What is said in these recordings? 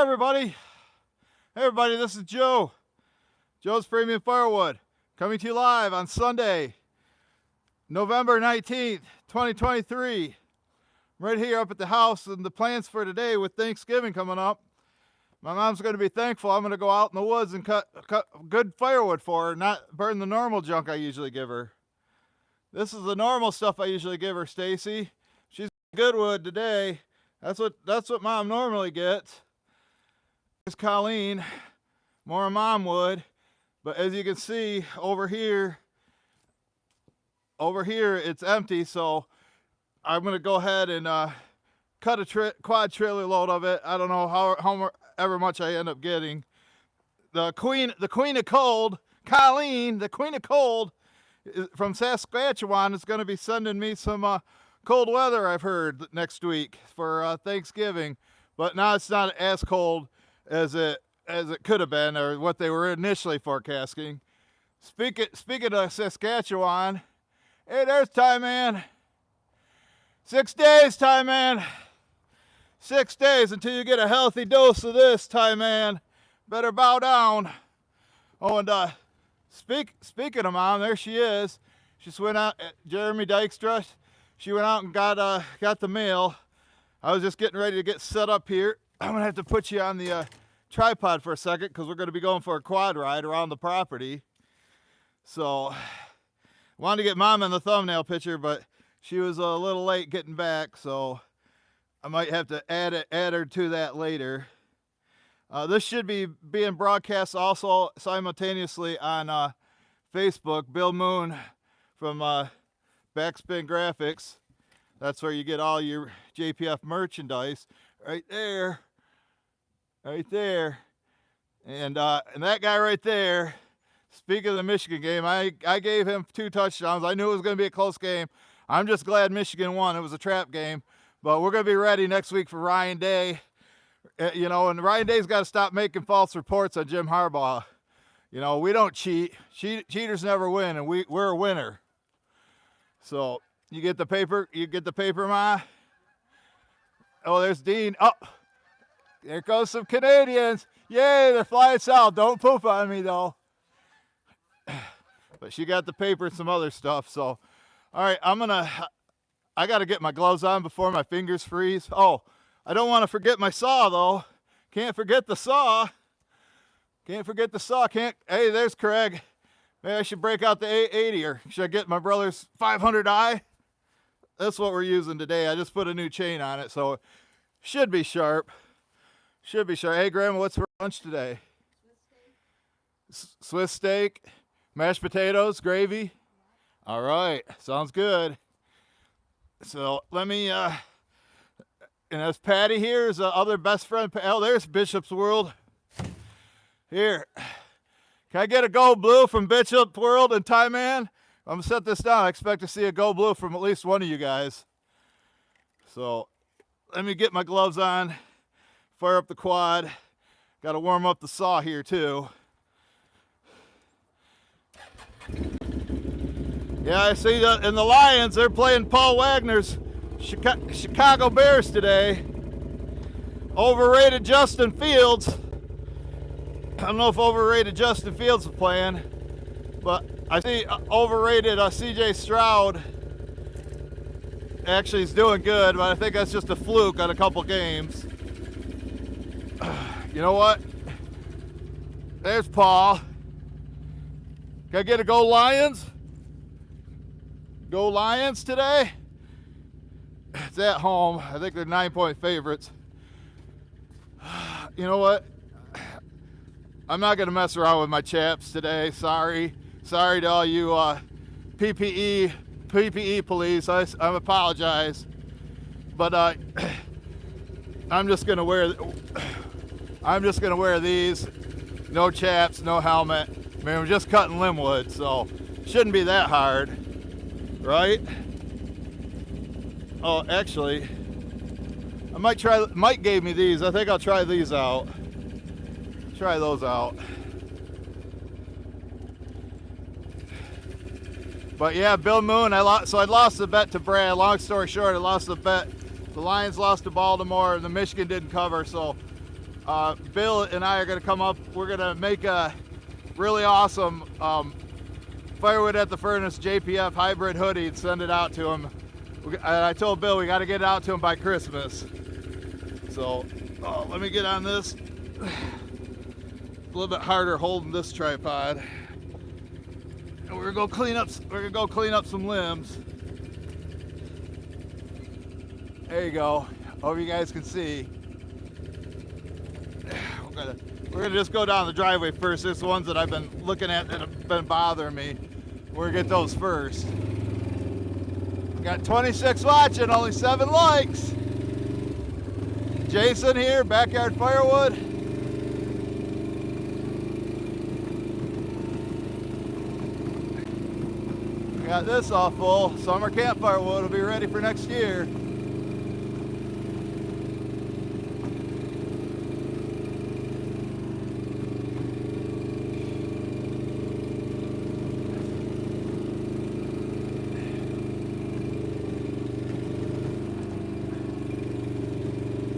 everybody. Hey everybody, this is Joe. Joe's Premium Firewood, coming to you live on Sunday, November 19th, 2023. I'm right here up at the house, and the plans for today with Thanksgiving coming up. My mom's going to be thankful. I'm going to go out in the woods and cut good firewood for her, not burn the normal junk I usually give her. This is the normal stuff I usually give her, Stacy. She's good wood today. That's what Mom normally gets. Here's Colleen, more Mom wood. But as you can see over here it's empty, so I'm going to go ahead and cut a quad trailer load of it. I don't know however much I end up getting. The queen of cold, Colleen, the queen of cold from Saskatchewan, is going to be sending me some cold weather, I've heard, next week for Thanksgiving. But now it's not as cold as it could have been, or what they were initially forecasting. Speaking of Saskatchewan, hey, there's Ty Man. 6 days, Ty Man. 6 days until you get a healthy dose of this, Ty Man. Better bow down. Oh, and speaking of Mom, there she is. She just went out, Jeremy Dykstra. She went out and got the mail. I was just getting ready to get set up here. I'm gonna have to put you on the tripod for a second because we're gonna be going for a quad ride around the property. So, wanted to get Mom in the thumbnail picture, but she was a little late getting back, so I might have to add her to that later. This should be being broadcast also simultaneously on Facebook. Bill Moon from Backspin Graphics. That's where you get all your JPF merchandise. Right there. Right there. And that guy right there, speaking of the Michigan game, I gave him 2 touchdowns. I knew it was going to be a close game. I'm just glad Michigan won. It was a trap game. But we're going to be ready next week for Ryan Day. And Ryan Day's got to stop making false reports on Jim Harbaugh. We don't cheat. Cheaters never win, and we're a winner. So, you get the paper? You get the paper, Ma? Oh, there's Dean. Oh, there goes some Canadians. Yay, they're flying south. Don't poop on me, though. But she got the paper and some other stuff. So, all right, I got to get my gloves on before my fingers freeze. Oh, I don't want to forget my saw, though. Can't forget the saw. Can't forget the saw. Hey, there's Craig. Maybe I should break out the 880, or should I get my brother's 500i? That's what we're using today. I just put a new chain on it, so it should be sharp. Should be sharp. Hey, Grandma, what's for lunch today? Swiss steak, mashed potatoes, gravy. All right, sounds good. So let me, and that's Patty here, is the other best friend. Oh, there's Bishop's World. Here. Can I get a Go Blue from Bishop World and Ty Man? I'm going to set this down. I expect to see a Go Blue from at least one of you guys. So, let me get my gloves on. Fire up the quad. Got to warm up the saw here, too. Yeah, I see that in the Lions, they're playing Paul Wagner's Chicago Bears today. Overrated Justin Fields. I don't know if overrated Justin Fields is playing, but I see overrated CJ Stroud. Actually, he's doing good, but I think that's just a fluke on a couple games. You know what? There's Paul. Can I get a Go Lions? Go Lions today? It's at home. I think they're 9-point favorites. You know what? I'm not going to mess around with my chaps today. Sorry to all you PPE police. I apologize. But I'm just going to wear these. No chaps, no helmet. I mean, we're just cutting limb wood, so shouldn't be that hard, right? Oh, actually, I might try. Mike gave me these. I think I'll try these out. Try those out. But yeah, Bill Moon, I lost the bet to Brad. Long story short, I lost the bet. The Lions lost to Baltimore and the Michigan didn't cover, so Bill and I are going to come up. We're going to make a really awesome Firewood at the Furnace JPF hybrid hoodie and send it out to him. I told Bill we got to get it out to him by Christmas. So let me get on this. A little bit harder holding this tripod. And we're gonna go clean up. We're gonna go clean up some limbs. There you go. Hope you guys can see. We're gonna just go down the driveway first. There's the ones that I've been looking at that have been bothering me. We're gonna get those first. Got 26 watching, only 7 likes. Jason here, Backyard Firewood. Got this all full. Summer campfire wood will be ready for next year.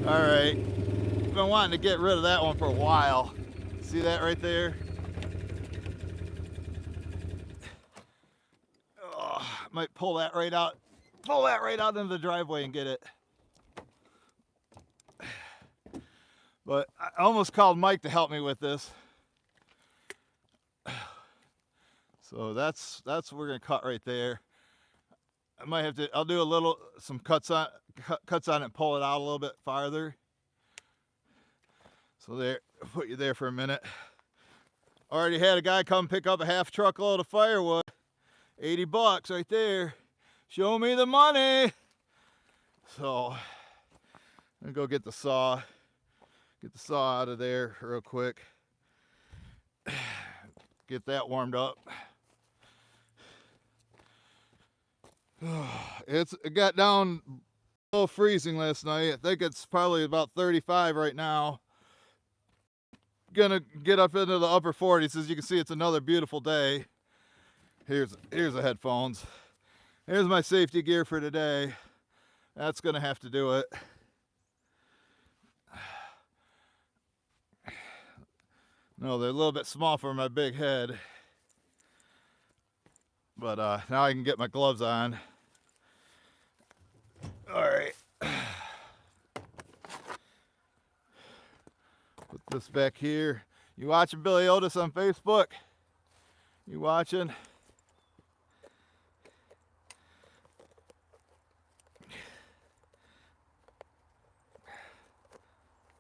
All right, I've been wanting to get rid of that one for a while. See that right there? Might pull that right out into the driveway and get it. But I almost called Mike to help me with this. So that's what we're gonna cut right there. I might have to, I'll do some cuts on it and pull it out a little bit farther. So there, I'll put you there for a minute. Already had a guy come pick up a half truckload of firewood. 80 bucks right there. Show me the money. So I'm gonna go get the saw. Get the saw out of there real quick. Get that warmed up. It got down below freezing last night. I think it's probably about 35 right now. Gonna get up into the upper 40s. As you can see, it's another beautiful day. Here's the headphones. Here's my safety gear for today. That's gonna have to do it. No, they're a little bit small for my big head. But now I can get my gloves on. All right. Put this back here. You watching Billy Otis on Facebook? You watching?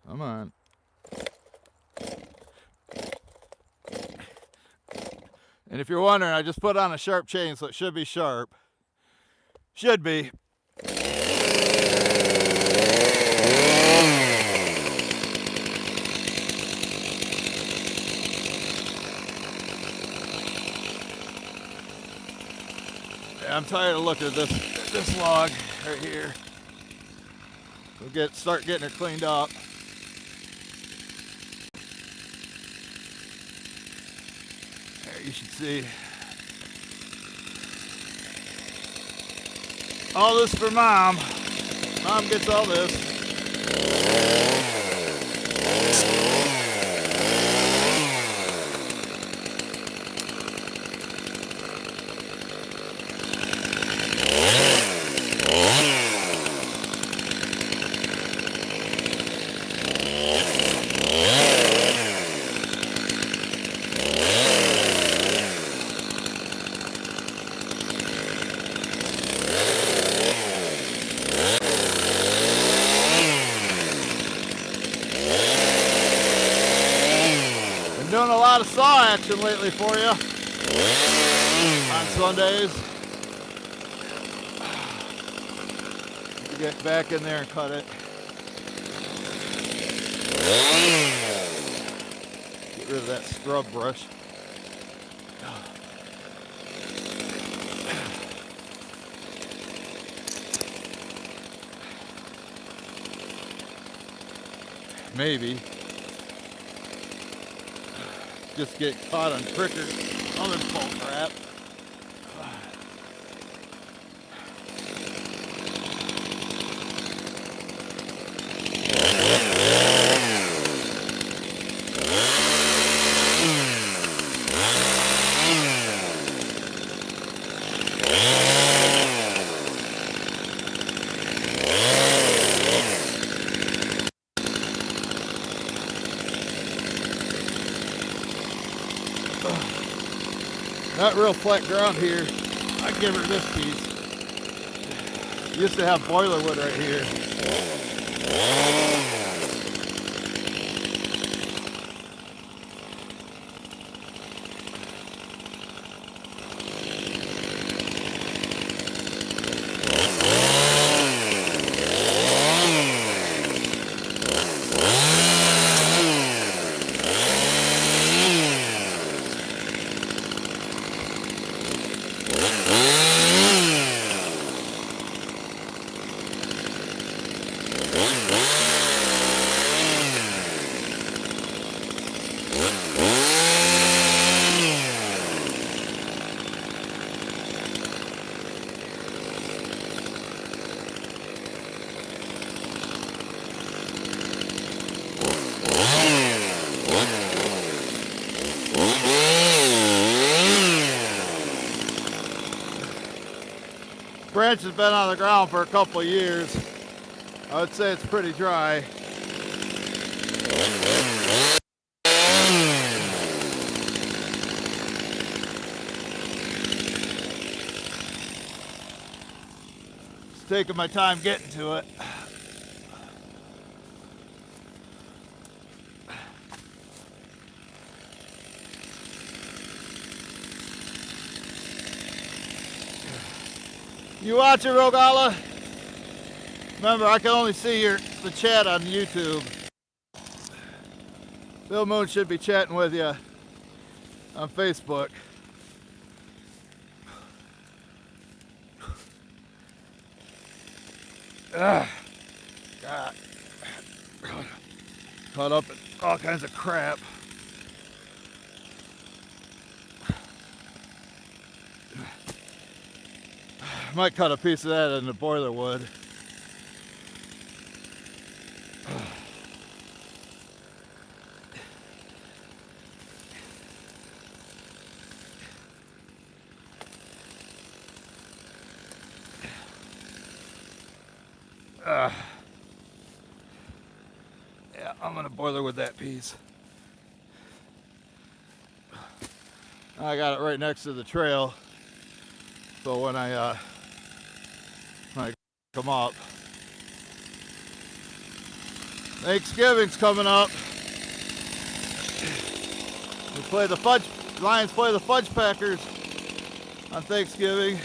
Come on. And if you're wondering, I just put on a sharp chain, so it should be sharp. Should be. Yeah, I'm tired of looking at this log right here. We'll start getting it cleaned up. You should see. All this for Mom. Mom gets all this. Doing a lot of saw action lately for you on Sundays. Get back in there and cut it. Get rid of that scrub brush. Maybe. Just get caught on prickers, other bull crap. Not real flat ground here. I'd give her this piece. Used to have boiler wood right here. Branch has been on the ground for a couple of years. I would say it's pretty dry. Just taking my time getting to it. You watching, Rogala? Remember, I can only see the chat on YouTube. Bill Moon should be chatting with you on Facebook. God. Caught up in all kinds of crap. Might cut a piece of that in the boiler wood. Yeah, I'm gonna boiler with that piece. I got it right next to the trail, so when I come up. Thanksgiving's coming up. We play the fudge. Lions play the Fudge Packers on Thanksgiving.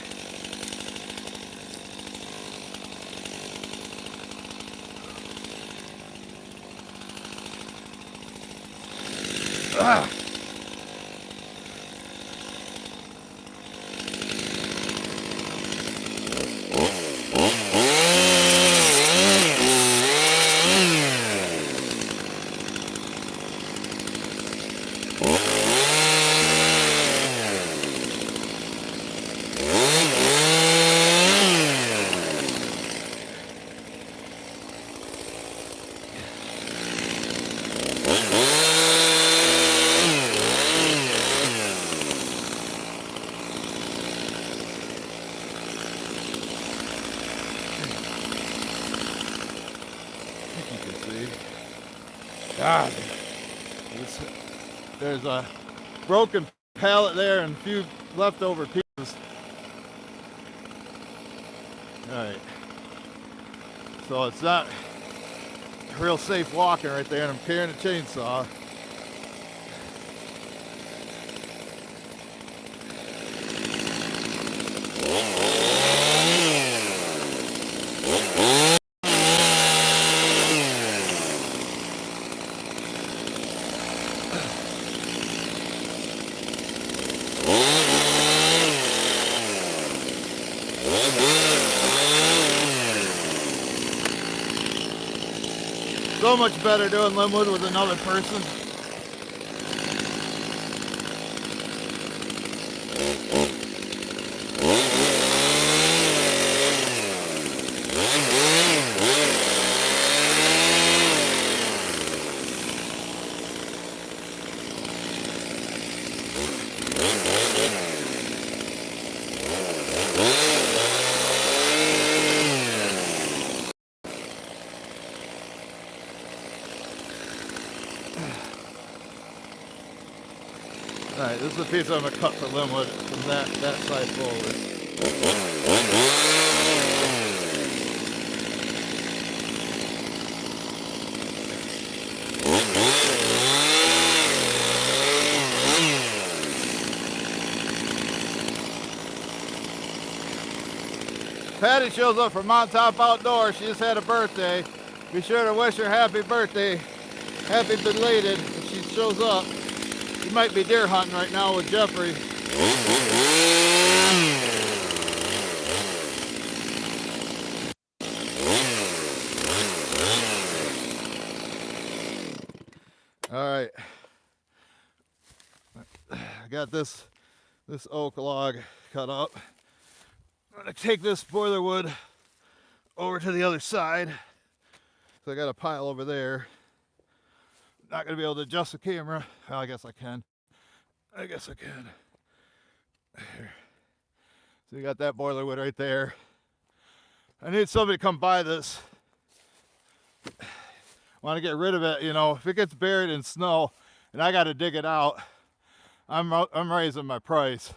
God, there's a broken pallet there and a few leftover pieces. Alright, so it's not real safe walking right there, and I'm carrying a chainsaw. So much better doing Limwood with another person. Alright, this is the piece I'm going to cut for Linwood from that side forward. Patty shows up from Mountaintop Outdoors. She just had a birthday. Be sure to wish her happy birthday. Happy belated if she shows up. She might be deer hunting right now with Jeffrey. All right. I got this oak log cut up. I'm gonna take this boiler wood over to the other side. So I got a pile over there. Not gonna be able to adjust the camera. Well, I guess I can. Here. So you got that boiler wood right there. I need somebody to come buy this. Want to get rid of it, you know. If it gets buried in snow and I got to dig it out, I'm raising my price.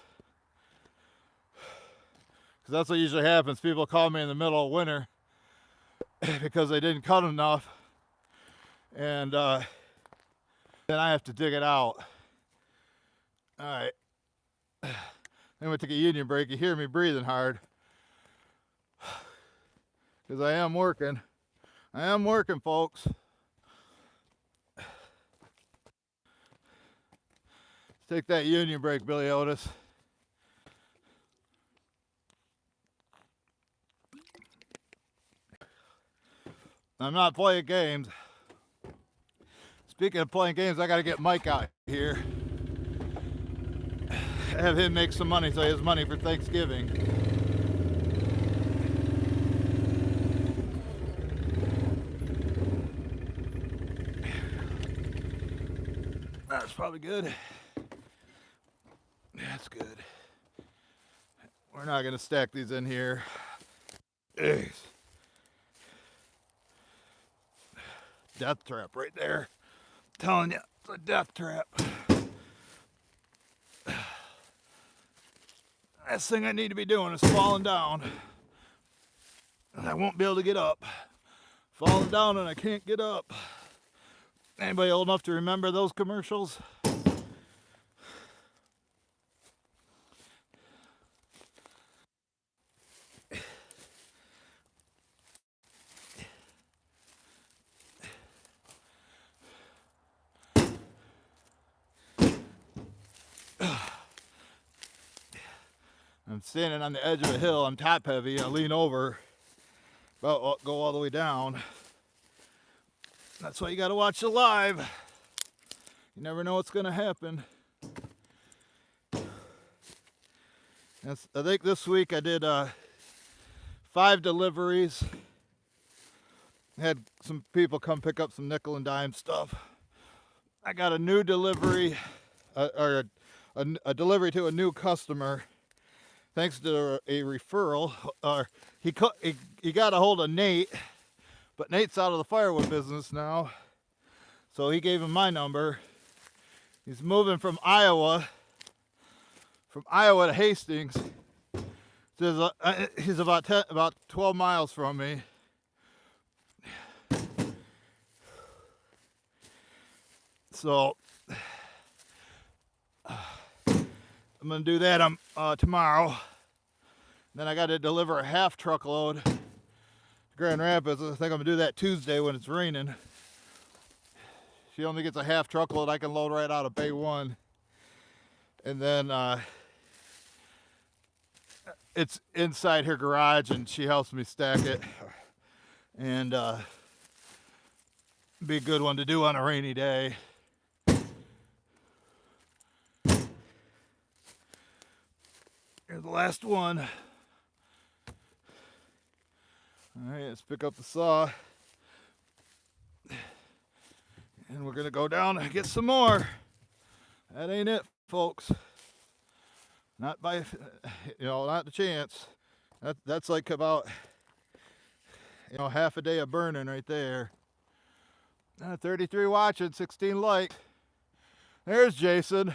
Because that's what usually happens. People call me in the middle of winter because they didn't cut enough, and then I have to dig it out. All right. Then we take a union break. You hear me breathing hard because I am working. Folks. Take that union break, Billy Otis. I'm not playing games. Speaking of playing games, I got to get Mike out here. Have him make some money so he has money for Thanksgiving. That's probably good. That's good. We're not going to stack these in here. Jeez. Death trap right there. I'm telling you, it's a death trap. Last thing I need to be doing is falling down. And I won't be able to get up. Falling down and I can't get up. Anybody old enough to remember those commercials? I'm standing on the edge of a hill. I'm top heavy. I lean over, go all the way down. That's why you got to watch it live. You never know what's going to happen. I think this week I did 5 deliveries. Had some people come pick up some nickel and dime stuff. I got a new delivery, or a delivery to a new customer. Thanks to a referral. He got a hold of Nate, but Nate's out of the firewood business now, so he gave him my number. He's moving from Iowa to Hastings. He's about 12 miles from me. So I'm gonna do that tomorrow. Then I got to deliver a half truckload to Grand Rapids. I think I'm gonna do that Tuesday when it's raining. She only gets a half truckload. I can load right out of Bay 1, and then it's inside her garage, and she helps me stack it, and be a good one to do on a rainy day. Here's the last one. All right, let's pick up the saw. And we're gonna go down and get some more. That ain't it, folks. Not by, not the chance. That's like about, half a day of burning right there. 33 watching, 16 likes. There's Jason.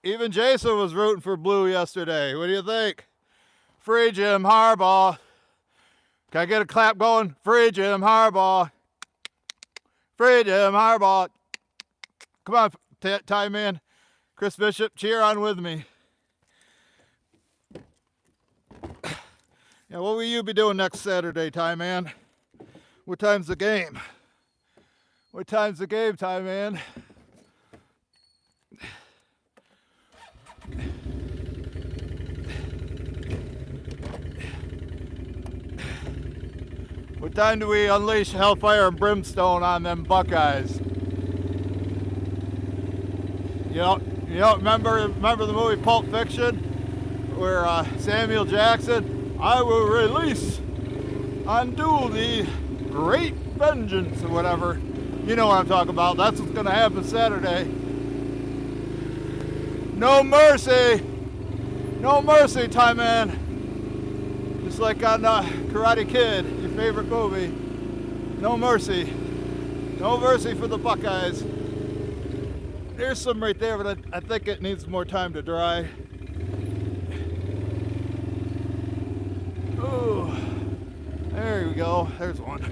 Even Jason was rooting for blue yesterday. What do you think? Free Jim Harbaugh. Can I get a clap going? Free Jim Harbaugh. Free Jim Harbaugh. Come on, Ty Man. Chris Bishop, cheer on with me. Yeah, what will you be doing next Saturday, Ty Man? What time's the game? What time's the game, Ty Man? What time do we unleash hellfire and brimstone on them Buckeyes? You don't remember the movie Pulp Fiction, where Samuel Jackson, I will release, undo the great vengeance or whatever. You know what I'm talking about. That's what's going to happen Saturday. No mercy. No mercy, Ty Man. Just like on Karate Kid, your favorite movie. No mercy. No mercy for the Buckeyes. There's some right there, but I think it needs more time to dry. Oh, there we go. There's one.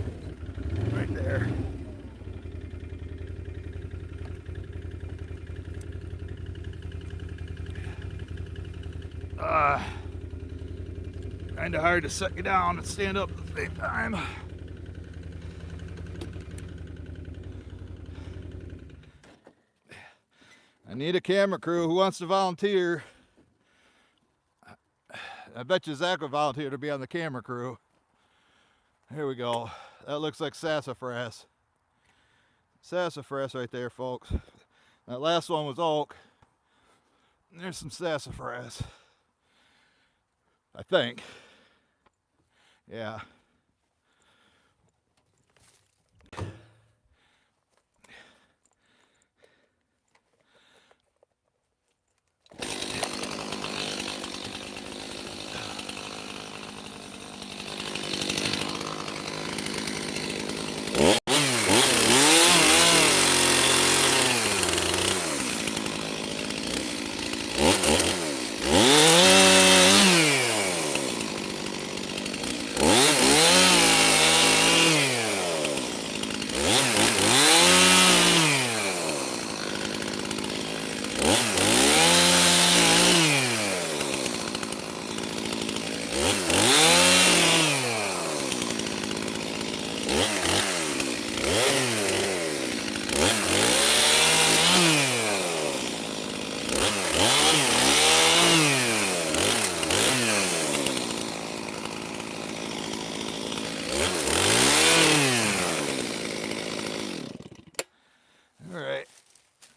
Right there. Kind of hard to set you down and stand up at the same time. I need a camera crew. Who wants to volunteer? I bet you Zach would volunteer to be on the camera crew. Here we go. That looks like sassafras. Sassafras right there, folks. That last one was oak. There's some sassafras. I think. Yeah.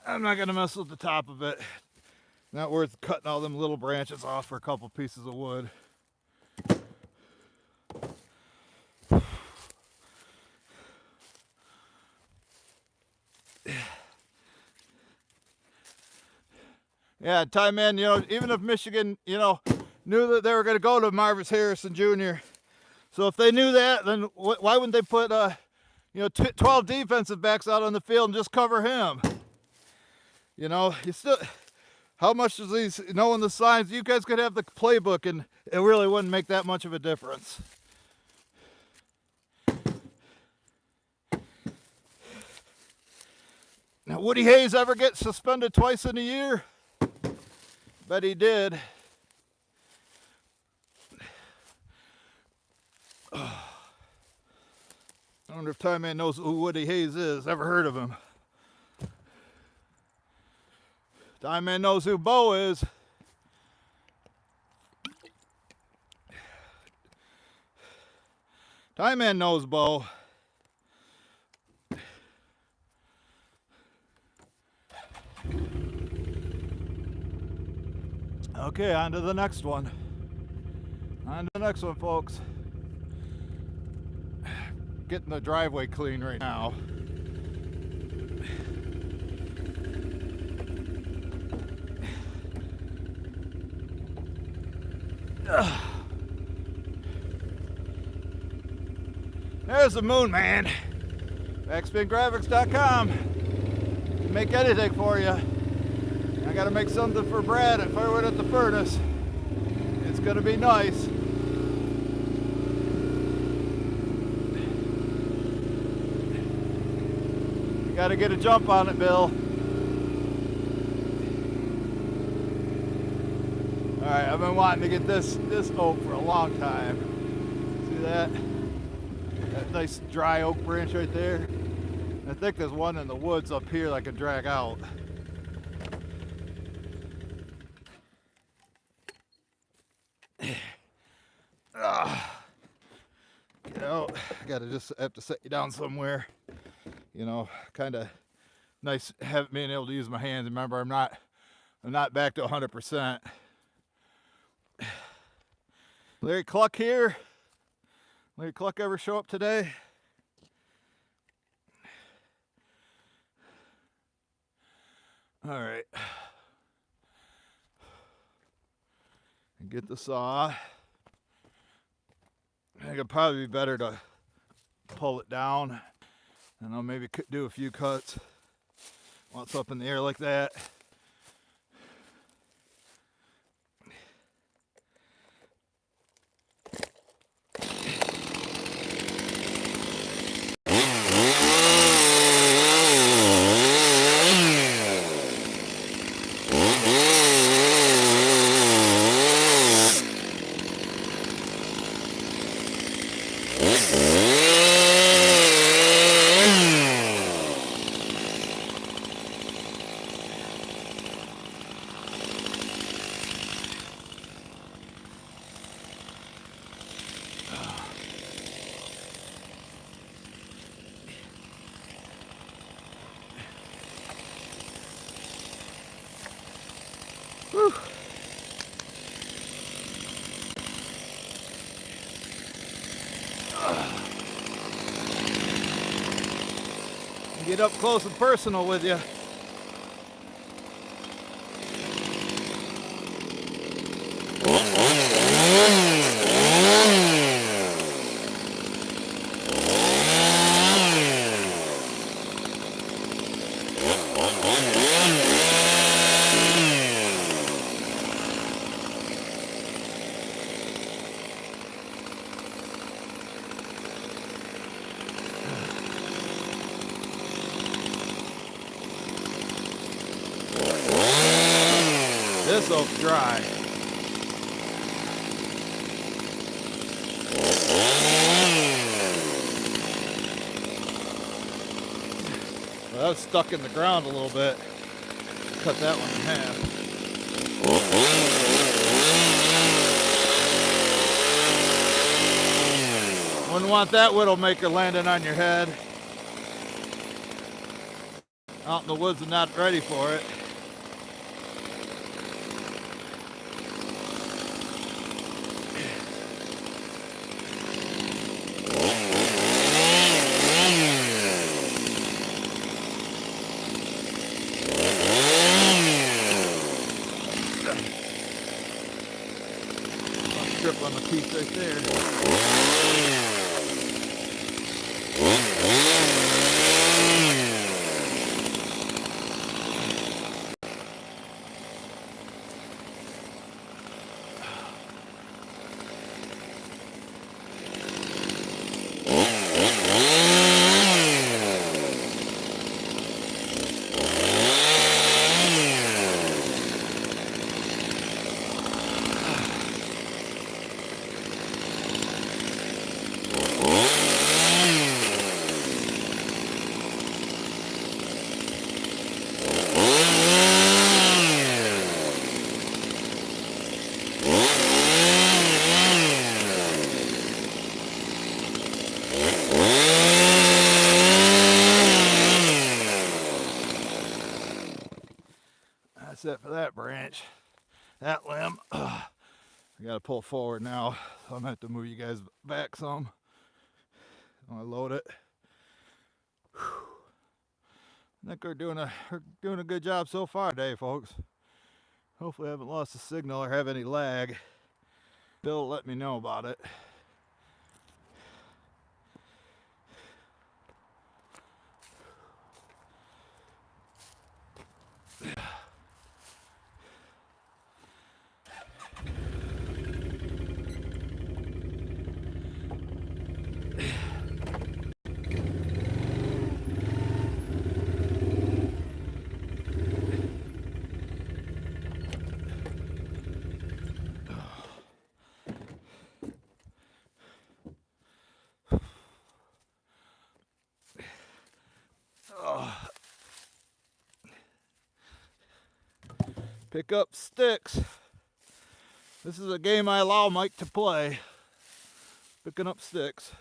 I'm not going to mess with the top of it. Not worth cutting all them little branches off for a couple pieces of wood. Yeah, Ty Man, even if Michigan, knew that they were going to go to Marvis Harrison Jr. So if they knew that, then why wouldn't they put, 12 defensive backs out on the field and just cover him? You still, how much does these knowing the signs? You guys could have the playbook and it really wouldn't make that much of a difference. Now, Woody Hayes ever get suspended twice in a year? Bet he did. I wonder if Ty Man knows who Woody Hayes is. Ever heard of him? Ty Man knows who Bo is. Ty Man knows Bo. Okay, on to the next one. On to the next one, folks. Getting the driveway clean right now. There's the moon man. Backspingraphics.com. Make anything for you. I gotta make something for Brad at Firewood at the furnace. It's gonna be nice. You gotta get a jump on it, Bill. Alright, I've been wanting to get this oak for a long time. See that? That nice dry oak branch right there. I think there's one in the woods up here that I can drag out. Get out. I gotta just have to set you down somewhere. You know, kind of nice being able to use my hands. Remember, I'm not back to 100%. Larry Cluck here. Larry Cluck ever show up today? All right. Get the saw. I think it'd probably be better to pull it down, and I'll maybe do a few cuts while it's up in the air like that. Whew. Get up close and personal with you. This oak's dry. Well, that was stuck in the ground a little bit. Cut that one in half. Wouldn't want that widowmaker landing on your head. Out in the woods and not ready for it. Strip on the piece right there. That's it for that branch. That limb. I gotta pull forward now. So I'm gonna have to move you guys back some. I load it. Whew. I think we're doing a good job so far today, folks. Hopefully I haven't lost the signal or have any lag. Bill let me know about it. Pick up sticks. This is a game I allow Mike to play. Picking up sticks.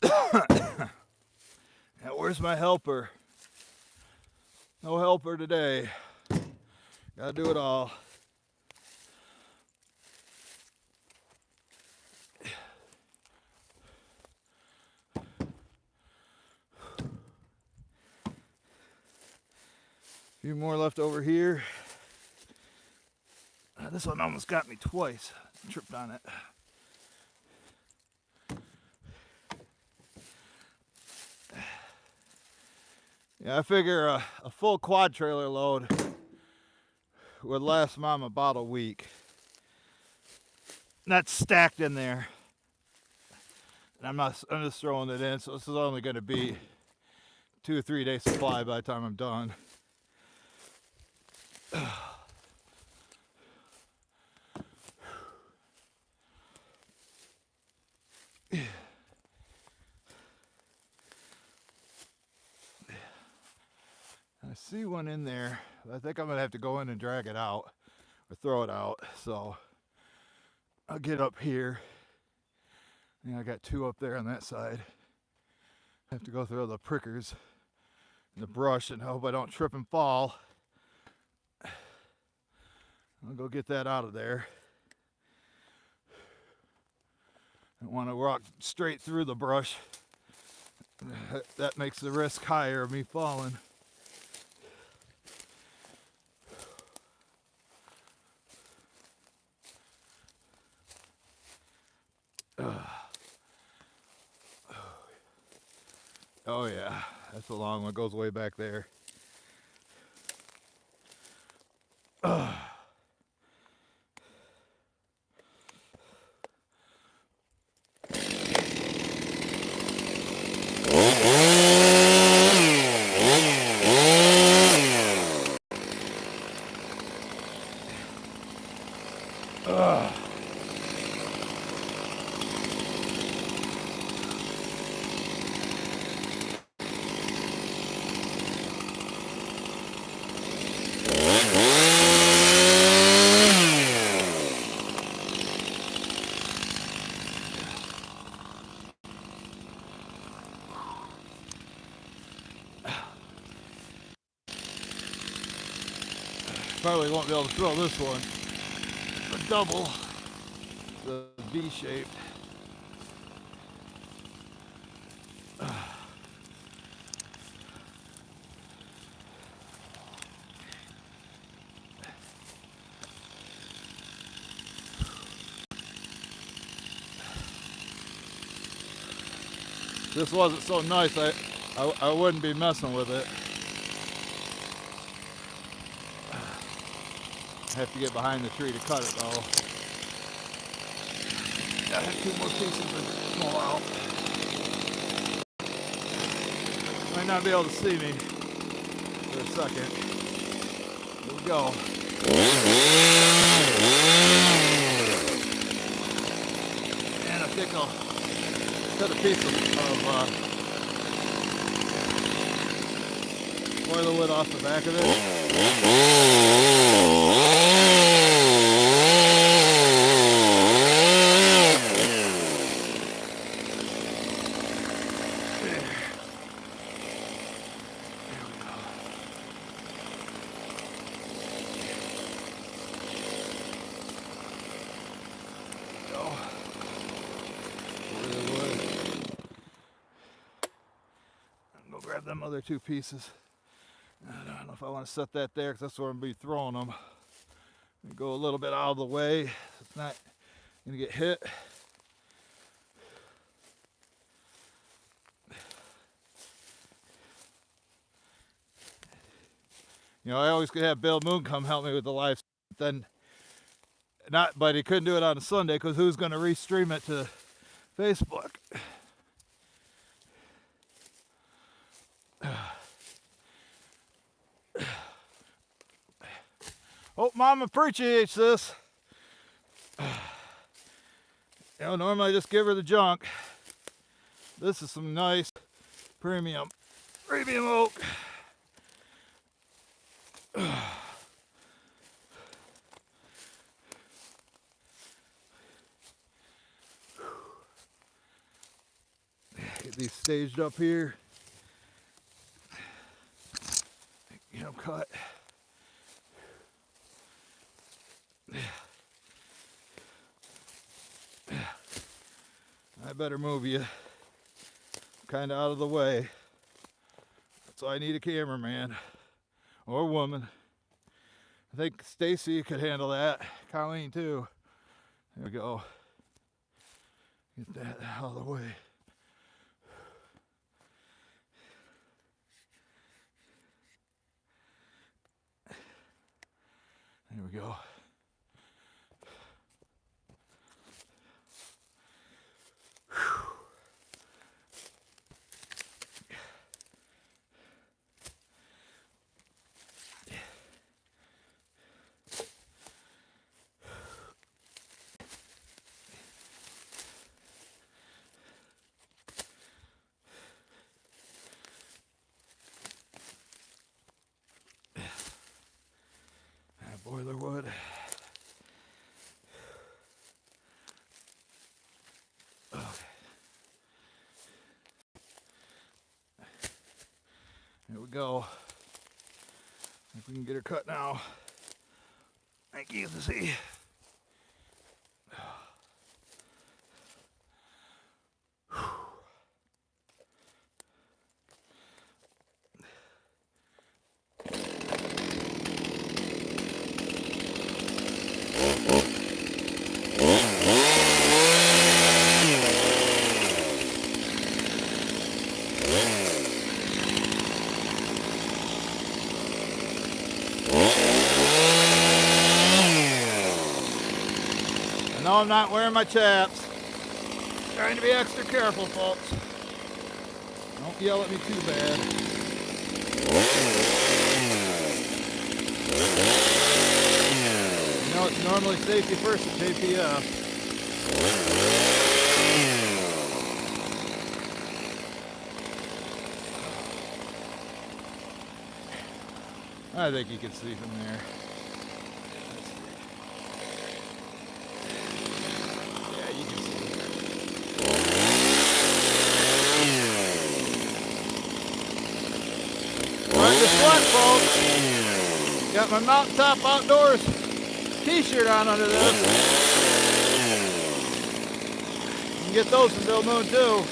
Now, where's my helper? No helper today. Gotta do it all. A few more left over here. This one almost got me twice. Tripped on it. Yeah, I figure a full quad trailer load would last Mom about a week. And that's stacked in there. And I'm just throwing it in, so this is only going to be 2 or 3 day supply by the time I'm done. I see one in there. I think I'm gonna have to go in and drag it out or throw it out. So I'll get up here. And I got 2 up there on that side. I have to go through the prickers and the brush and hope I don't trip and fall. I'll go get that out of there. I don't want to walk straight through the brush. That makes the risk higher of me falling. Oh yeah, that's a long one. It goes way back there. Probably won't be able to throw this one. A double, the V shape. If this wasn't so nice, I wouldn't be messing with it. I have to get behind the tree to cut it though. I have 2 more pieces to pull out. Might not be able to see me for a second. Here we go. And I think I'll cut a piece of boiler wood off the back of it. Grab them other 2 pieces. I don't know if I want to set that there because that's where I'm going to be throwing them. Go a little bit out of the way so it's not going to get hit. You know, I always could have Bill Moon come help me with the live, but he couldn't do it on a Sunday because who's going to restream it to Facebook? Hope Mom appreciates this. You know, normally I just give her the junk. This is some nice premium oak. Get these staged up here. Get them cut. I better move you kind of out of the way. So I need a cameraman or woman. I think Stacy could handle that. Colleen too. There we go. Get that out of the way. There we go. Boiler wood. Okay. Here we go. If we can get her cut now. Thank you, see. No, I'm not wearing my chaps. Trying to be extra careful, folks. Don't yell at me too bad. You know, it's normally safety first at JPF. I think you can see from there. Sweat, folks. Got my Mountaintop Outdoors t-shirt on under this. You can get those from Bill Moon too.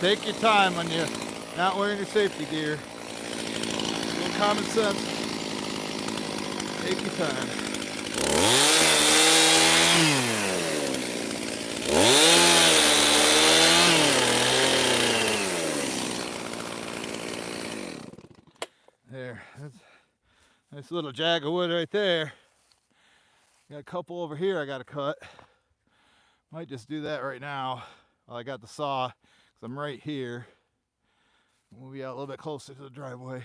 Take your time when you're not wearing your safety gear. A little common sense. Take your time. There. That's a nice little jag of wood right there. Got a couple over here I gotta cut. Might just do that right now while I got the saw. I'm right here. We'll be out a little bit closer to the driveway.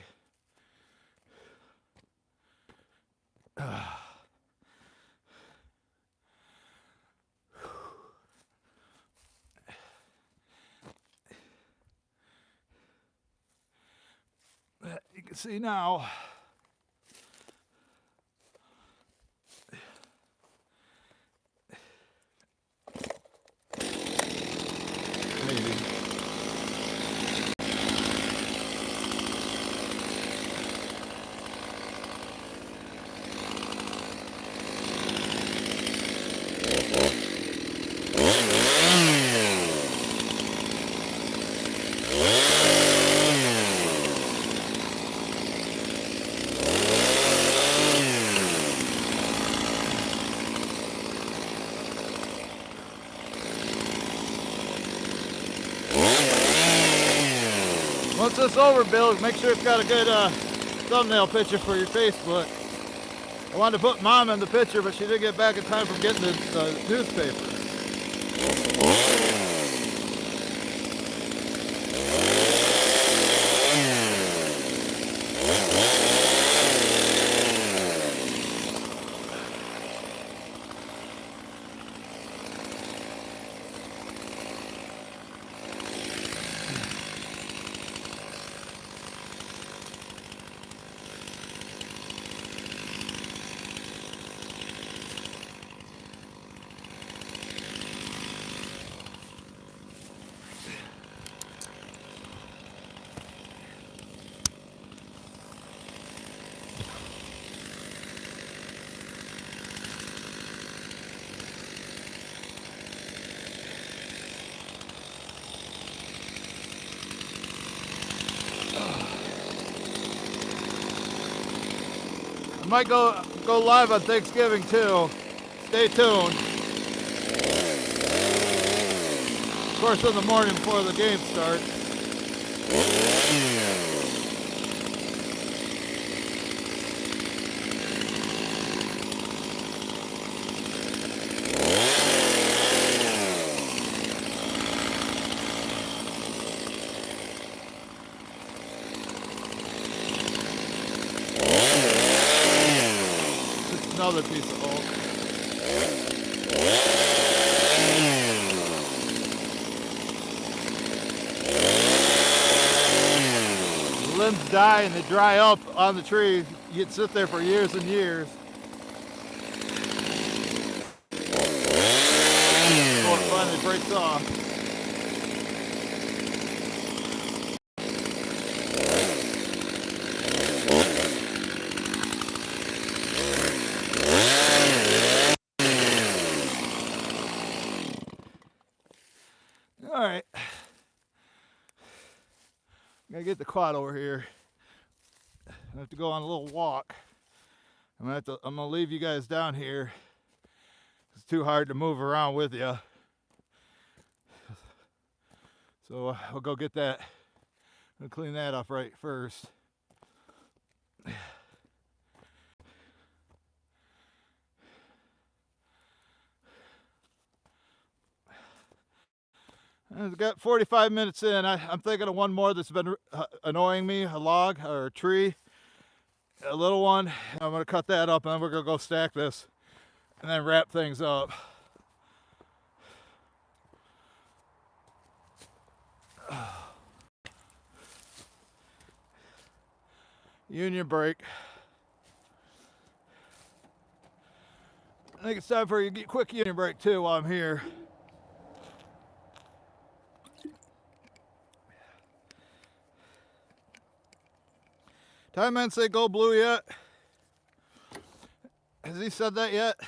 You can see now. Once this over, Bill, make sure it's got a good thumbnail picture for your Facebook. I wanted to put Mom in the picture, but she didn't get back in time from getting the newspaper. I might go live on Thanksgiving too. Stay tuned. Of course, in the morning before the game starts. Another piece of oak. The limbs die and they dry up on the tree. You can sit there for years and years. Before it finally breaks off. All right, gotta get the quad over here. I have to go on a little walk. I'm gonna leave you guys down here. It's too hard to move around with you. So I'll go get that. I'll clean that up right first. I've got 45 minutes in. I'm thinking of one more that's been annoying me, a log or a tree, a little one. I'm going to cut that up and then we're going to go stack this and then wrap things up. Union break. I think it's time for a quick union break too while I'm here. Time man say go blue yet? Has he said that yet?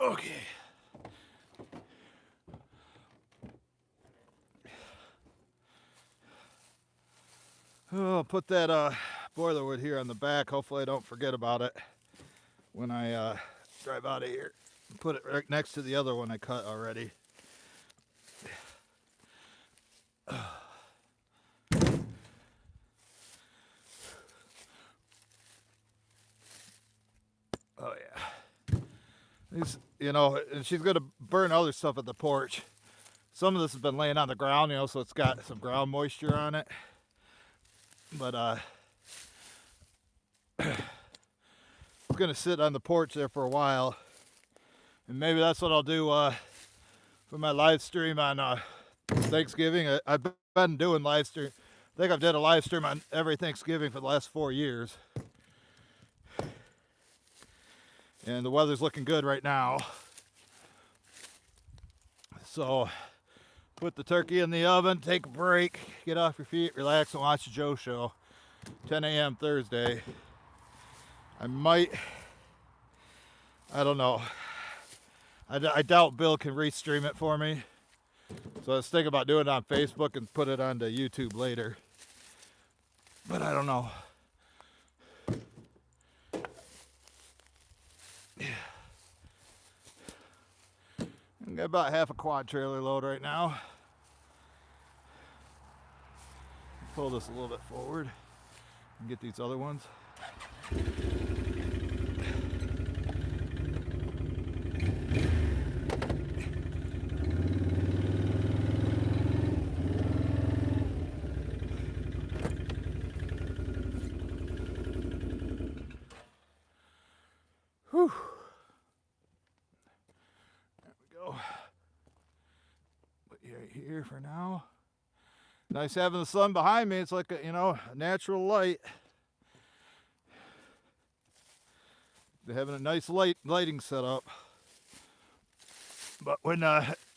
Okay. Oh, I'll put that boiler wood here on the back. Hopefully I don't forget about it when I drive out of here. Put it right next to the other one I cut already. Oh yeah. These, and she's gonna burn other stuff at the porch. Some of this has been laying on the ground, so it's got some ground moisture on it. But it's gonna sit on the porch there for a while, and maybe that's what I'll do for my live stream on Thanksgiving. I've been doing live stream. I think I've did a live stream on every Thanksgiving for the last 4 years. And the weather's looking good right now. So put the turkey in the oven, take a break, get off your feet, relax and watch the Joe Show. 10 a.m. Thursday. I might, I don't know. I doubt Bill can restream it for me. So I was thinking about doing it on Facebook and put it onto YouTube later. But I don't know. I got about half a quad trailer load right now. Pull this a little bit forward and get these other ones. Whew. There we go. Put you right here for now. Nice having the sun behind me. It's like a, a natural light. They're having a nice lighting setup. But when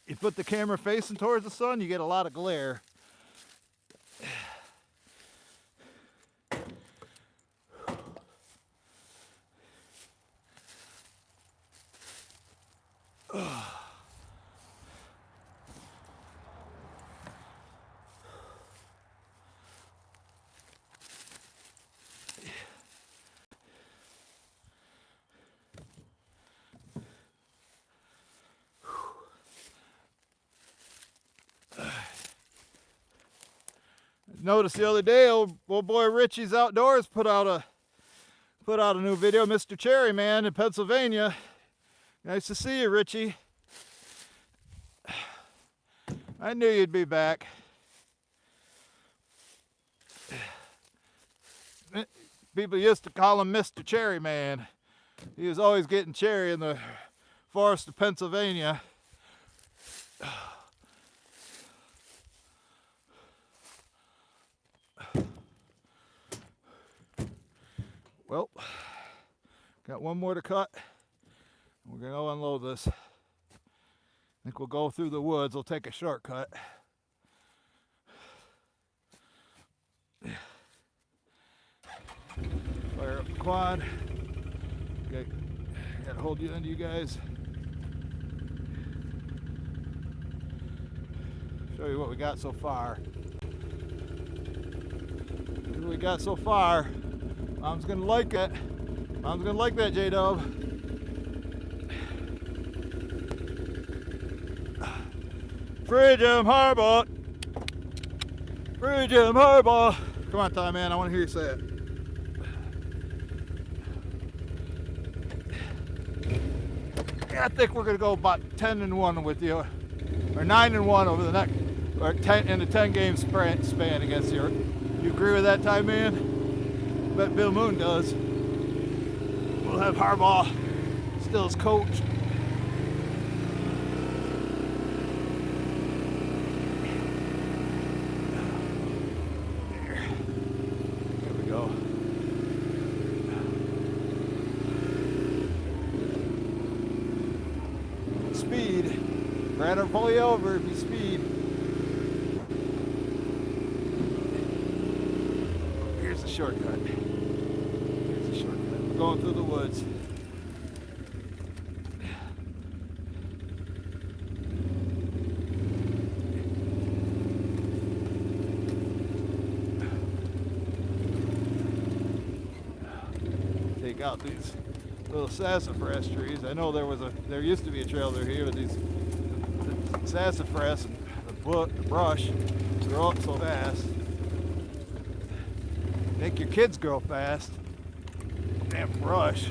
you put the camera facing towards the sun, you get a lot of glare. Noticed the other day, old boy Richie's Outdoors put out a new video, Mr. Cherry Man in Pennsylvania. Nice to see you, Richie. I knew you'd be back. People used to call him Mr. Cherry Man. He was always getting cherry in the forest of Pennsylvania. Well, got one more to cut. We're going to go unload this. I think we'll go through the woods. We'll take a shortcut. Fire up the quad. Okay, got to hold you into you guys. Show you what we got so far. Here's what we got so far. Mom's gonna like it. Mom's gonna like that, J-Dub. Free Jim Harbaugh. Free Jim Harbaugh. Come on, Ty, man. I want to hear you say it. Yeah, I think we're gonna go about 10-1 with you, or 9-1 over the next, or 10 in the 10-game span against you. You agree with that, Ty, man? Bet Bill Moon does. We'll have Harbaugh still as coach. There we go. Speed. Brad will pull you over if you speed. Here's the shortcut. Going through the woods. Take out these little sassafras trees. I know there used to be a trail through here, but the sassafras and the brush grow up so fast. Make your kids grow fast. Damn brush.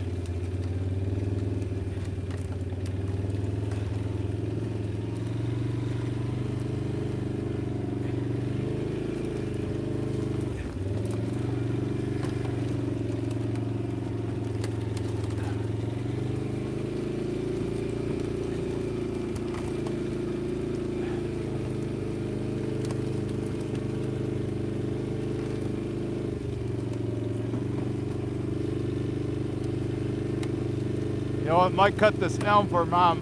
You know what, might cut this down for Mom,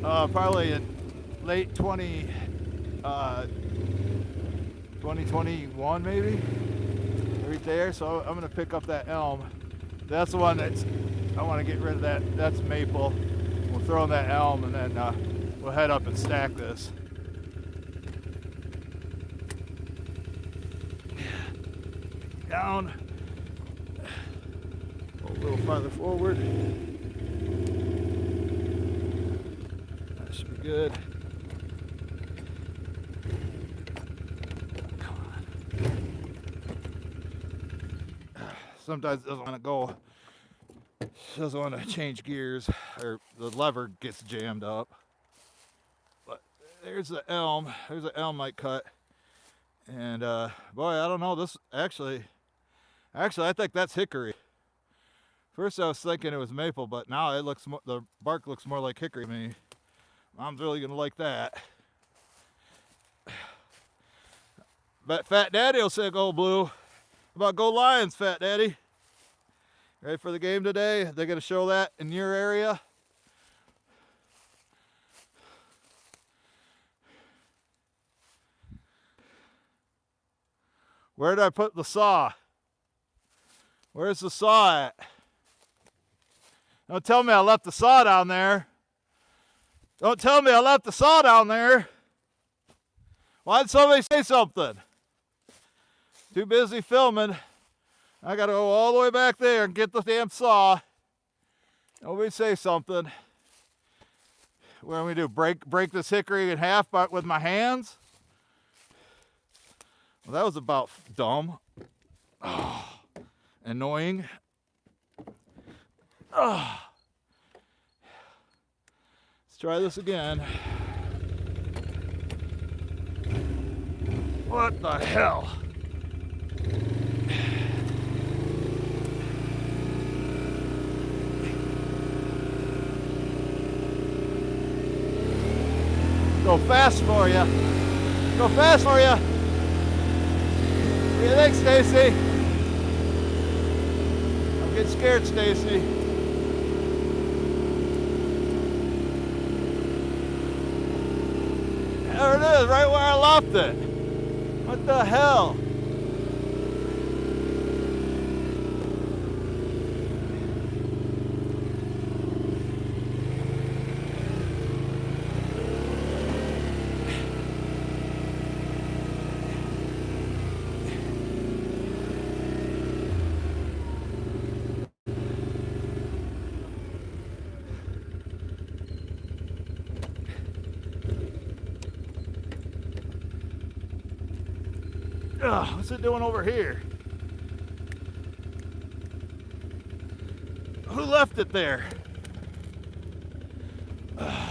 probably in late 2021 maybe, right there. So I'm gonna pick up that elm That's the one that's, I want to get rid of that. That's maple. We'll throw in that elm and then we'll head up and stack this. Down. A little farther forward. That should be good. Come on. Sometimes it doesn't want to go. Doesn't want to change gears, or the lever gets jammed up. But there's the elm. There's an elm I cut. And boy, I don't know. This actually, I think that's hickory. First I was thinking it was maple, but now it looks the bark looks more like hickory to me. Mom's really gonna like that. But Fat Daddy will say go blue. How about go Lions, Fat Daddy? Ready for the game today? They're gonna show that in your area. Where did I put the saw? Where's the saw at? Don't tell me I left the saw down there. Don't tell me I left the saw down there. Why did somebody say something? Too busy filming. I gotta go all the way back there and get the damn saw. Nobody say something. What do we do? Break this hickory in half with my hands? Well, that was about dumb. Oh, annoying. Oh. Let's try this again. What the hell? Go fast for you. Go fast for you. What do you think, Stacy? Don't get scared, Stacy. There it is, right where I left it. What the hell? Ugh, what's it doing over here? Who left it there? Ugh.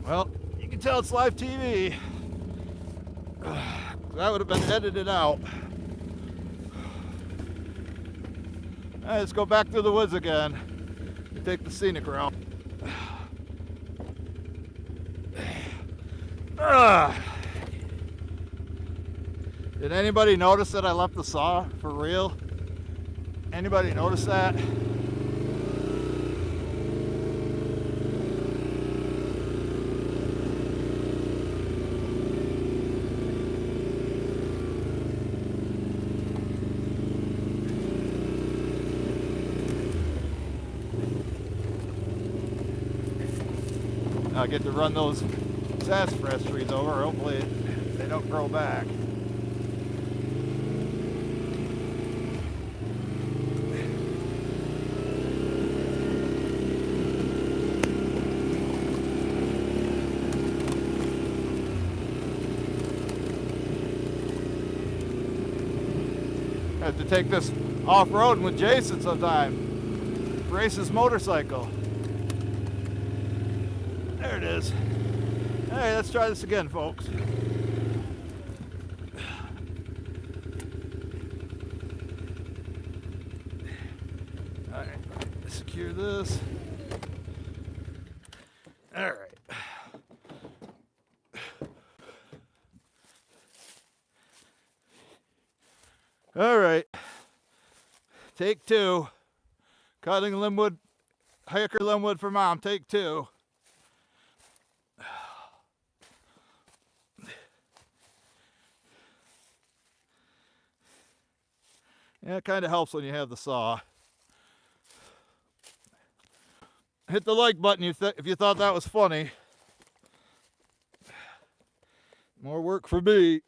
Well, you can tell it's live TV. That would have been edited out. All right, let's go back through the woods again. Take the scenic route. Did anybody notice that I left the saw for real? Anybody notice that? I get to run those sassafras trees over. Hopefully they don't grow back. I have to take this off-road with Jason sometime. Race his motorcycle. There it is. All right, let's try this again, folks. All right, secure this. All right. All right. Take two. Cutting limbwood, hiker limbwood for Mom. Take two. Yeah, it kind of helps when you have the saw. Hit the like button if you thought that was funny. More work for me.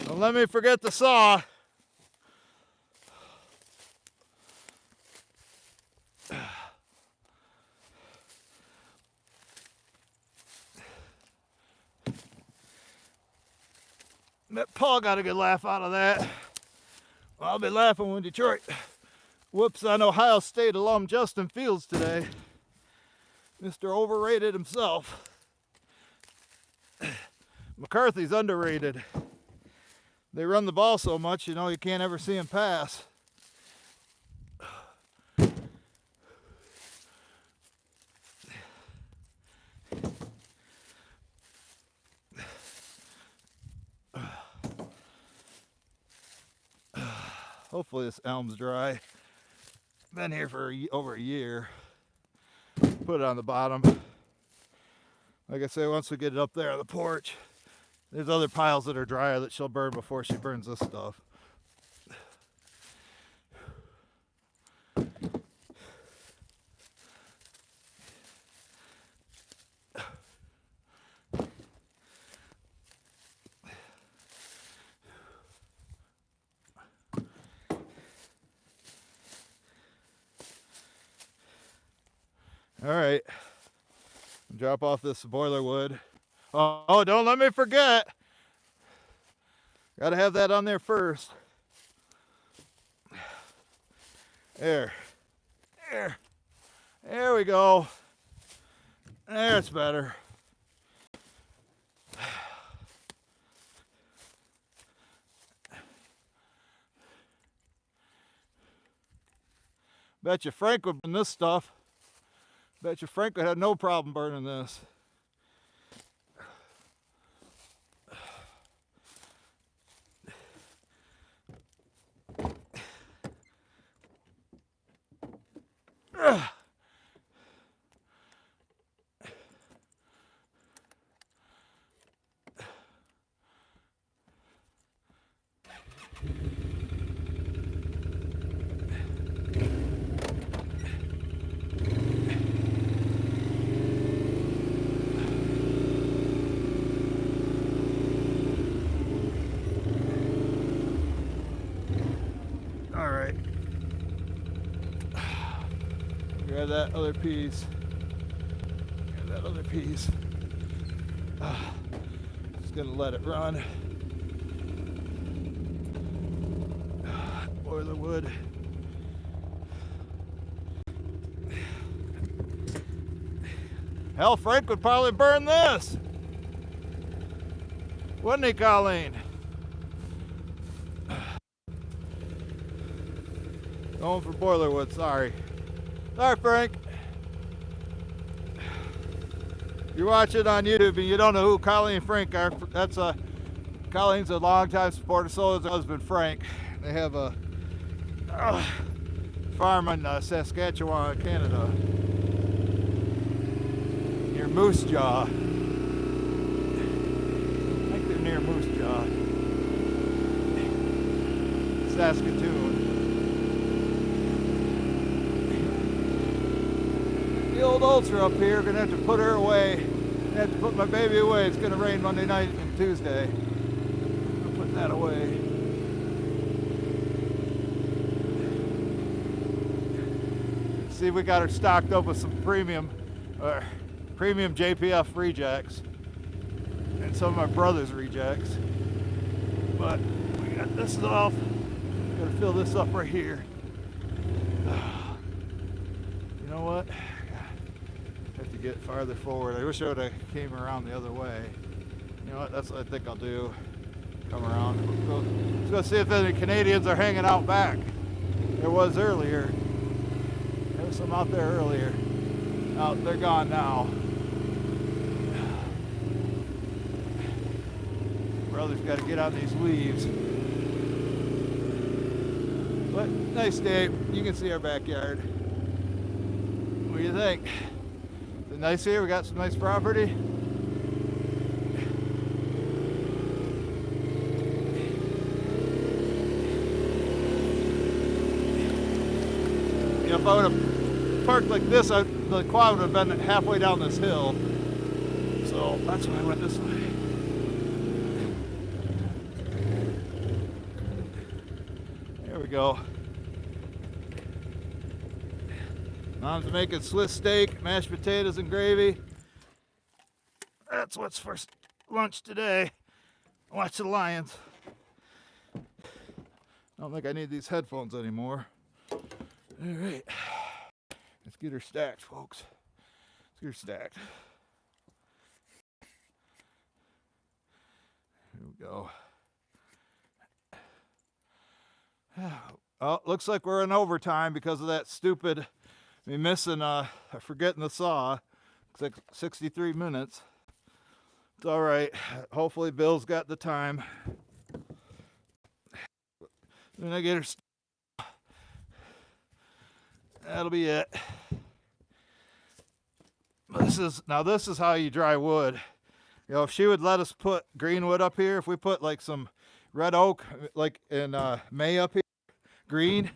Don't let me forget the saw. That Paul got a good laugh out of that. Well, I'll be laughing when Detroit whoops on Ohio State alum Justin Fields today. Mr. Overrated himself. McCarthy's underrated. They run the ball so much, you know, you can't ever see him pass. Hopefully this elm's dry. Been here for over a year. Put it on the bottom. Like I say, once we get it up there on the porch, there's other piles that are drier that she'll burn before she burns this stuff. All right, drop off this boiler wood. Oh, don't let me forget. Got to have that on there first. There we go. There's better. Bet you Frank would burn this stuff. Bet you Frank would have no problem burning this. Grab that other piece. Just gonna let it run. Boiler wood. Hell, Frank would probably burn this. Wouldn't he, Colleen? Going for Boilerwood, sorry. Sorry, Frank. You're watching on YouTube and you don't know who Colleen and Frank are. That's Colleen's a longtime supporter, so is her husband Frank. They have a farm in Saskatchewan, Canada, near Moose Jaw. I think they're near Moose Jaw, Saskatoon. The old Ultra up here, gonna have to put her away. I have to put my baby away. It's gonna rain Monday night and Tuesday. I'll put that away. See, we got her stocked up with some premium JPF rejects and some of my brother's rejects. But we got this off. Gotta fill this up right here. You know what? Have to get farther forward. I wish I would have came around the other way. You know what? That's what I think I'll do. Come around. Let's go see if any Canadians are hanging out back. There was earlier. There was some out there earlier. Oh, they're gone now. Brother's got to get on these leaves. But nice day. You can see our backyard. What do you think? Is it nice here? We got some nice property. You know, if I would have parked like this, the quad would have been halfway down this hill. So that's why I went this way. There we go. Mom's making Swiss steak, mashed potatoes, and gravy. That's what's for lunch today. Watch the Lions. I don't think I need these headphones anymore. All right. Let's get her stacked, folks. Let's get her stacked. Here we go. Oh, looks like we're in overtime because of that stupid me missing forgetting the saw. It's like 63 minutes. It's all right. Hopefully Bill's got the time. Then I get her. That'll be it. This is how you dry wood. You know, if she would let us put green wood up here, if we put like some red oak, like in May up here, green,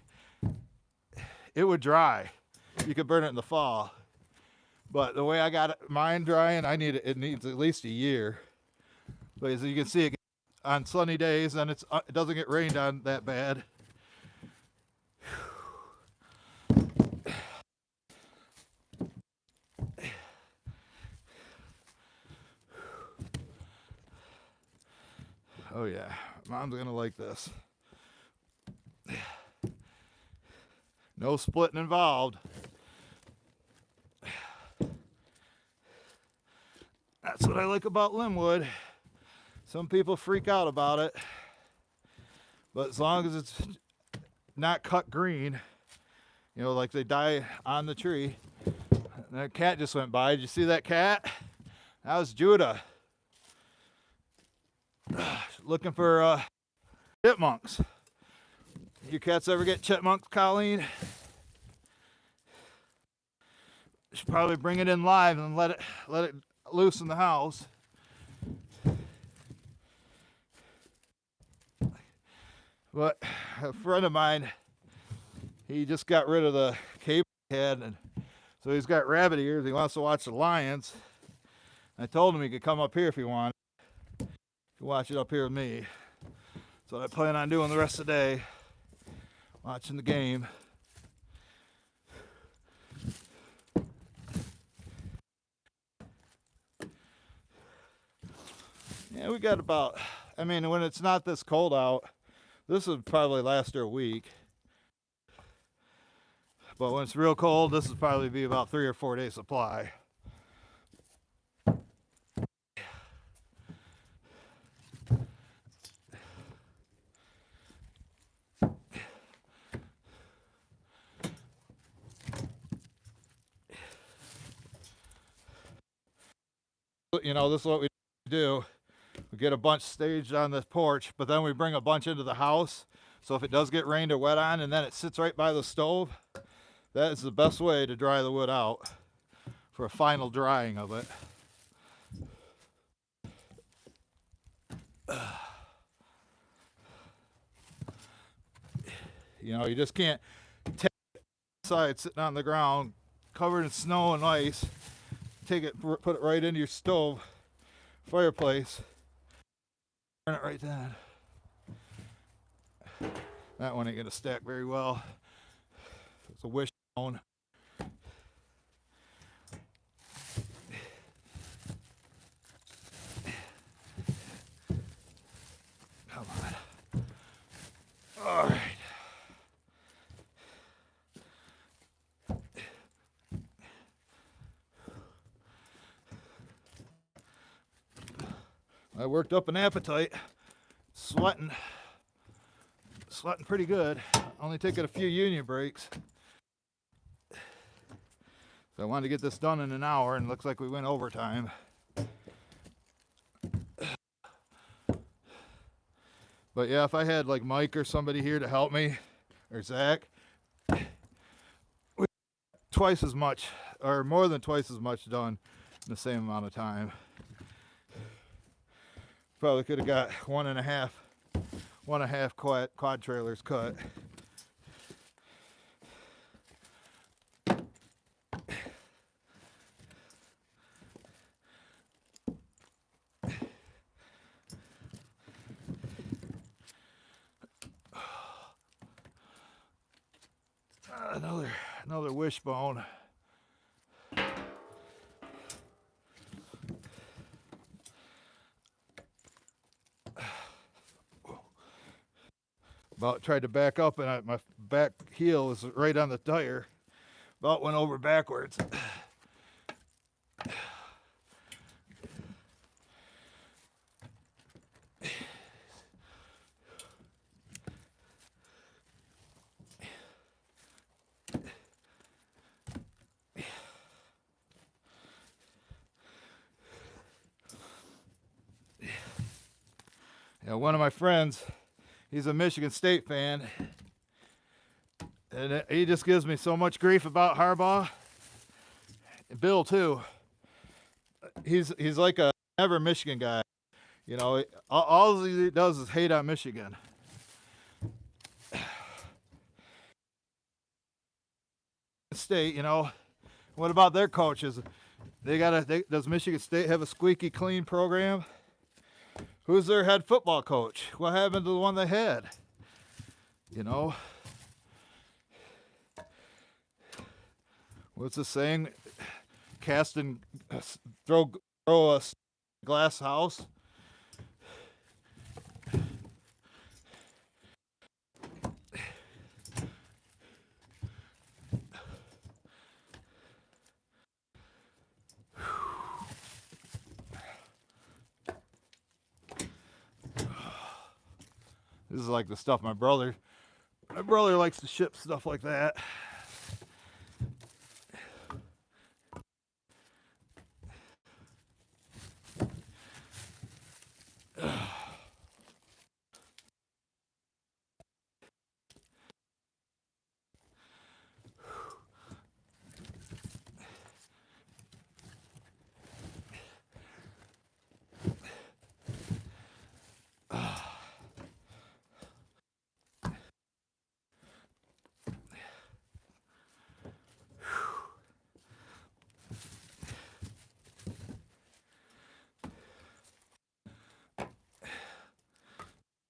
it would dry. You could burn it in the fall. But the way I got mine drying, it needs at least a year. But as you can see, it on sunny days, and it doesn't get rained on that bad. Oh yeah, Mom's gonna like this. No splitting involved. That's what I like about Linwood. Some people freak out about it, but as long as it's not cut green, you know, like they die on the tree. And that cat just went by. Did you see that cat? That was Judah. Looking for chipmunks. You cats ever get chipmunks, Colleen? Should probably bring it in live and let it loose in the house. But a friend of mine, he just got rid of the cable he had, and so he's got rabbit ears. He wants to watch the Lions. I told him he could come up here if he wanted. He could watch it up here with me. So I plan on doing the rest of the day, watching the game. Yeah, we got about, I mean, when it's not this cold out, this would probably last her a week. But when it's real cold, this would probably be about 3 or 4 days supply. you know, this is what we do. We get a bunch staged on this porch, but then we bring a bunch into the house. So if it does get rained or wet on and then it sits right by the stove, that is the best way to dry the wood out for a final drying of it. You know, you just can't take it outside sitting on the ground, covered in snow and ice, take it, put it right into your stove, fireplace, burn it right then. That one ain't gonna stack very well. It's a wishbone. Come on. All right. I worked up an appetite, sweating pretty good. Only taking a few union breaks. So I wanted to get this done in an hour, and it looks like we went overtime. But yeah, if I had like Mike or somebody here to help me, or Zach, twice as much, or more than twice as much done in the same amount of time. Probably could have got one and a half quad trailers cut. Another wishbone. About tried to back up and my back heel was right on the tire. About went over backwards. Yeah, one of my friends, he's a Michigan State fan, and he just gives me so much grief about Harbaugh. Bill too. He's like a never Michigan guy. You know, all he does is hate on Michigan. State, you know, what about their coaches? Does Michigan State have a squeaky clean program? Who's their head football coach? What happened to the one they had? You know, what's the saying? Cast and throw a glass house. This is like the stuff my brother likes to ship stuff like that.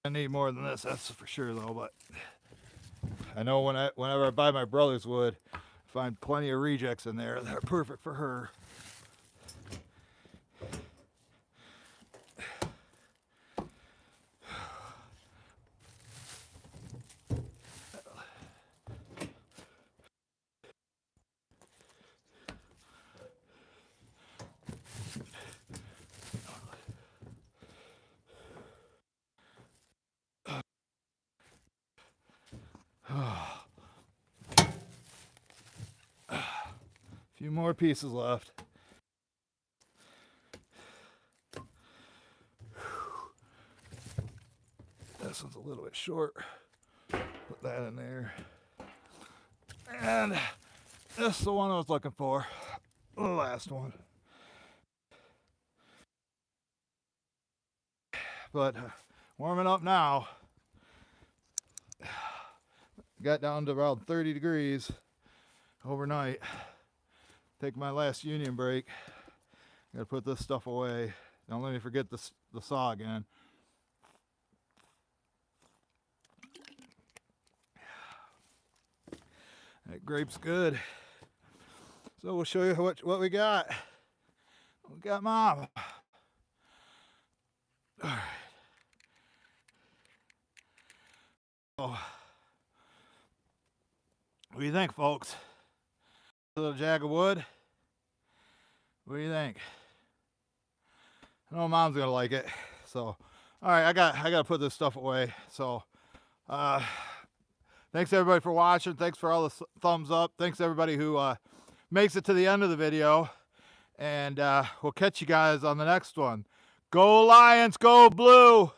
I need more than this, that's for sure though, but I know whenever I buy my brother's wood, I find plenty of rejects in there that are perfect for her. Few more pieces left. a little bit short. Put that in there. And this is the one I was looking for. The last one. But warming up now. Got down to around 30 degrees overnight. Take my last union break. Gotta put this stuff away. Don't let me forget the saw again. That grape's good. So we'll show you what we got. We got Mom. All right. Oh. What do you think, folks? A little jag of wood. What do you think? I know Mom's gonna like it. So, all right, I gotta put this stuff away. So, thanks everybody for watching. Thanks for all the thumbs up. Thanks everybody who makes it to the end of the video. And we'll catch you guys on the next one. Go Lions, go Blue!